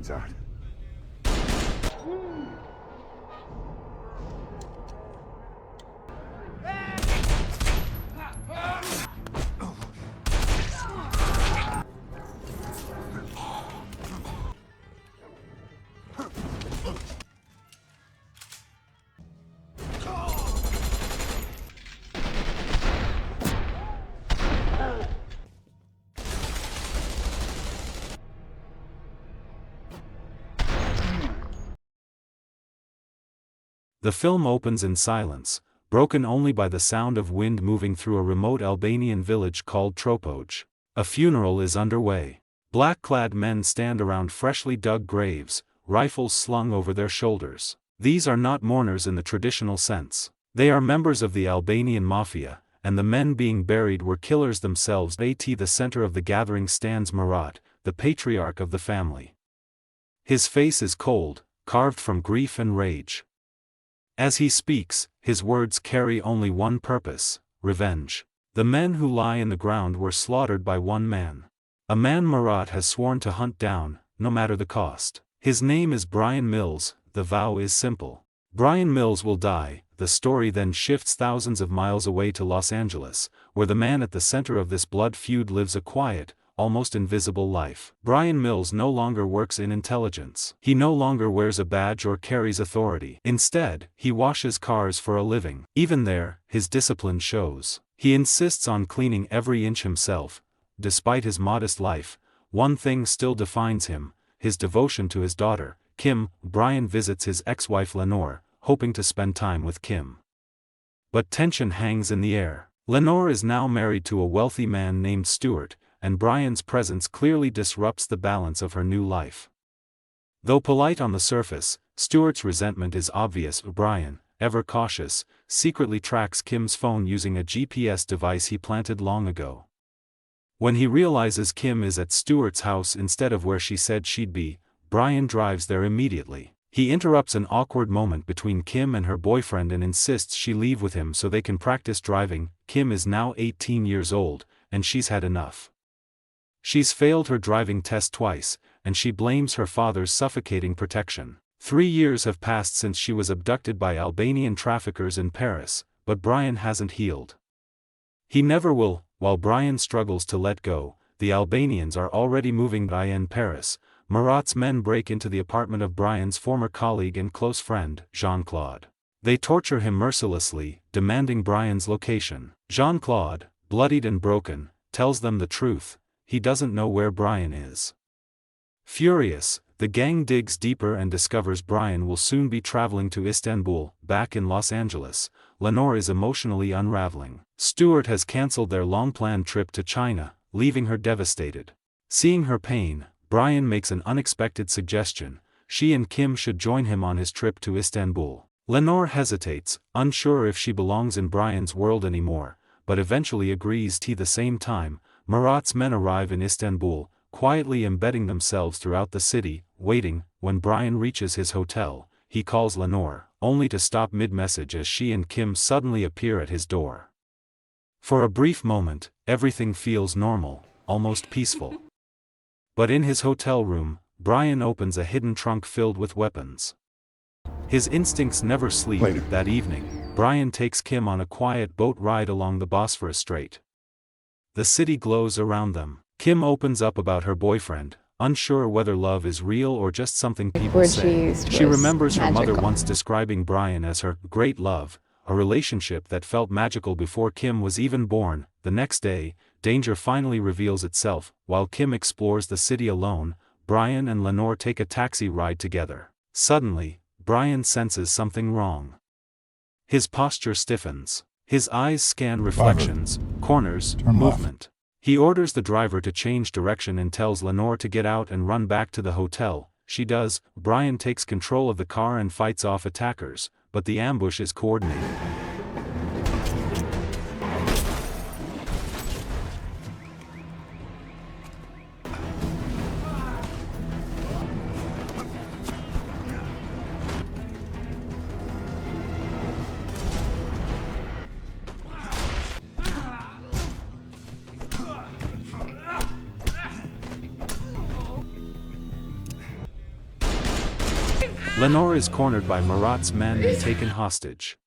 needs out. The film opens in silence, broken only by the sound of wind moving through a remote Albanian village called Tropoj. A funeral is underway. Black-clad men stand around freshly dug graves, rifles slung over their shoulders. These are not mourners in the traditional sense. They are members of the Albanian mafia, and the men being buried were killers themselves. At the center of the gathering stands Murat, the patriarch of the family. His face is cold, carved from grief and rage. As he speaks, his words carry only one purpose: revenge. The men who lie in the ground were slaughtered by one man. A man Murat has sworn to hunt down, no matter the cost. His name is Bryan Mills. The vow is simple. Bryan Mills will die. The story then shifts thousands of miles away to Los Angeles, where the man at the center of this blood feud lives a quiet, almost invisible life. Bryan Mills no longer works in intelligence. He no longer wears a badge or carries authority. Instead, he washes cars for a living. Even there, his discipline shows. He insists on cleaning every inch himself. Despite his modest life, one thing still defines him: his devotion to his daughter, Kim. Bryan visits his ex-wife Lenore, hoping to spend time with Kim. But tension hangs in the air. Lenore is now married to a wealthy man named Stuart, and Bryan's presence clearly disrupts the balance of her new life. Though polite on the surface, Stuart's resentment is obvious. Bryan, ever cautious, secretly tracks Kim's phone using a GPS device he planted long ago. When he realizes Kim is at Stuart's house instead of where she said she'd be, Bryan drives there immediately. He interrupts an awkward moment between Kim and her boyfriend and insists she leave with him so they can practice driving. Kim is now 18 years old, and she's had enough. She's failed her driving test twice, and she blames her father's suffocating protection. 3 years have passed since she was abducted by Albanian traffickers in Paris, but Bryan hasn't healed. He never will. While Bryan struggles to let go, the Albanians are already moving. In Paris, Murat's men break into the apartment of Bryan's former colleague and close friend, Jean-Claude. They torture him mercilessly, demanding Bryan's location. Jean-Claude, bloodied and broken, tells them the truth: he doesn't know where Bryan is. Furious, the gang digs deeper and discovers Bryan will soon be traveling to Istanbul. Back in Los Angeles, Lenore is emotionally unraveling. Stuart has cancelled their long-planned trip to China, leaving her devastated. Seeing her pain, Bryan makes an unexpected suggestion: she and Kim should join him on his trip to Istanbul. Lenore hesitates, unsure if she belongs in Bryan's world anymore, but eventually agrees. At the same time, Murat's men arrive in Istanbul, quietly embedding themselves throughout the city, waiting. When Bryan reaches his hotel, he calls Lenore, only to stop mid-message as she and Kim suddenly appear at his door. For a brief moment, everything feels normal, almost peaceful. But in his hotel room, Bryan opens a hidden trunk filled with weapons. His instincts never sleep. Later. That evening, Bryan takes Kim on a quiet boat ride along the Bosphorus Strait. The city glows around them. Kim opens up about her boyfriend, unsure whether love is real or just something people say. She remembers her mother once describing Bryan as her great love, a relationship that felt magical before Kim was even born. The next day, danger finally reveals itself. While Kim explores the city alone, Bryan and Lenore take a taxi ride together. Suddenly, Bryan senses something wrong. His posture stiffens. His eyes scan reflections, corners, movement. He orders the driver to change direction and tells Lenore to get out and run back to the hotel. She does. Bryan takes control of the car and fights off attackers, but the ambush is coordinated. Lenore is cornered by Murat's men and taken hostage.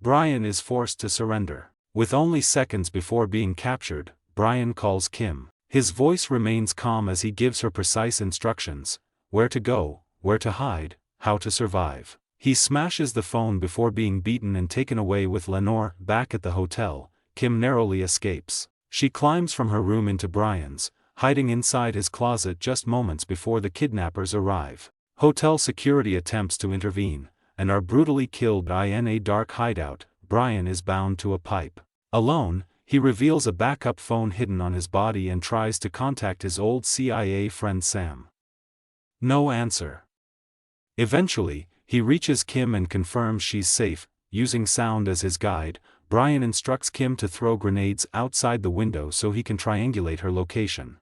Bryan is forced to surrender. With only seconds before being captured, Bryan calls Kim. His voice remains calm as he gives her precise instructions: where to go, where to hide, how to survive. He smashes the phone before being beaten and taken away. With Lenore back at the hotel, Kim narrowly escapes. She climbs from her room into Bryan's, hiding inside his closet just moments before the kidnappers arrive. Hotel security attempts to intervene, and are brutally killed in a dark hideout. Bryan is bound to a pipe. Alone, he reveals a backup phone hidden on his body and tries to contact his old CIA friend Sam. No answer. Eventually, he reaches Kim and confirms she's safe. Using sound as his guide, Bryan instructs Kim to throw grenades outside the window so he can triangulate her location.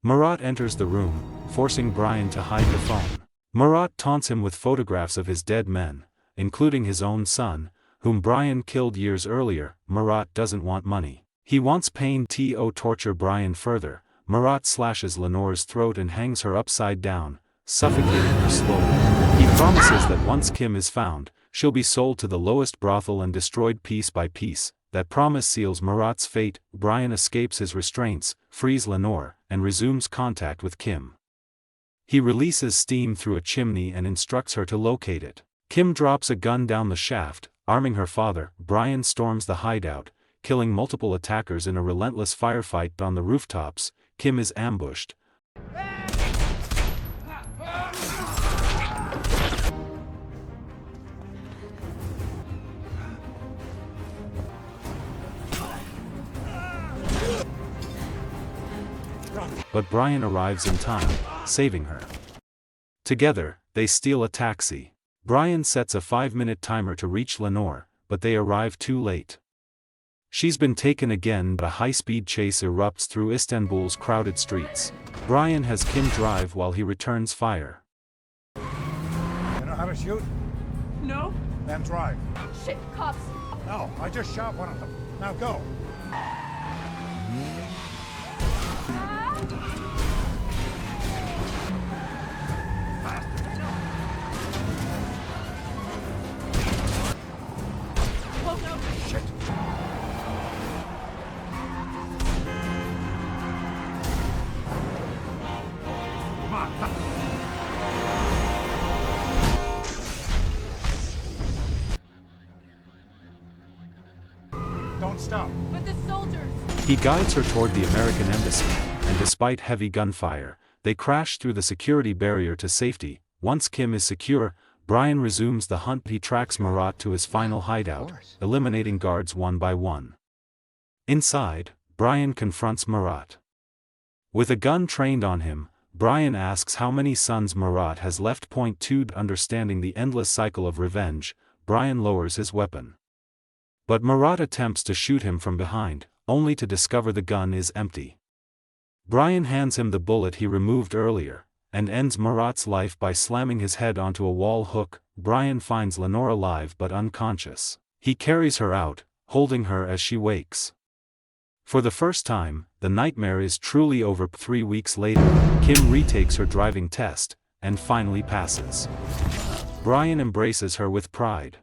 Murat enters the room, forcing Bryan to hide the phone. Murat taunts him with photographs of his dead men, including his own son, whom Bryan killed years earlier. Murat doesn't want money. He wants pain to torture Bryan further. Murat slashes Lenore's throat and hangs her upside down, suffocating her slowly. He promises that once Kim is found, she'll be sold to the lowest brothel and destroyed piece by piece. That promise seals Murat's fate. Bryan escapes his restraints, frees Lenore, and resumes contact with Kim. He releases steam through a chimney and instructs her to locate it. Kim drops a gun down the shaft, arming her father. Bryan storms the hideout, killing multiple attackers in a relentless firefight on the rooftops. Kim is ambushed. But Bryan arrives in time, saving her. Together, they steal a taxi. Bryan sets a 5-minute timer to reach Lenore, but they arrive too late. She's been taken again, but a high-speed chase erupts through Istanbul's crowded streets. Bryan has Kim drive while he returns fire. You know how to shoot? No. Then drive. Shit, cops. No, I just shot one of them. Now go. Shit. Come on, come. Don't stop. But the soldiers. He guides her toward the American embassy, and despite heavy gunfire, they crash through the security barrier to safety. Once Kim is secure, Bryan resumes the hunt. He tracks Murat to his final hideout, eliminating guards one by one. Inside, Bryan confronts Murat. With a gun trained on him, Bryan asks how many sons Murat has left. Point 2. Understanding the endless cycle of revenge, Bryan lowers his weapon. But Murat attempts to shoot him from behind, only to discover the gun is empty. Bryan hands him the bullet he removed earlier, and ends Murat's life by slamming his head onto a wall hook. Bryan finds Lenore alive but unconscious. He carries her out, holding her as she wakes. For the first time, the nightmare is truly over. 3 weeks later, Kim retakes her driving test, and finally passes. Bryan embraces her with pride.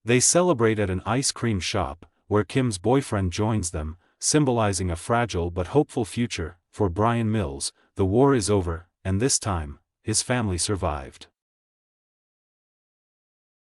They celebrate at an ice cream shop, where Kim's boyfriend joins them, symbolizing a fragile but hopeful future. For Bryan Mills, the war is over, and this time, his family survived.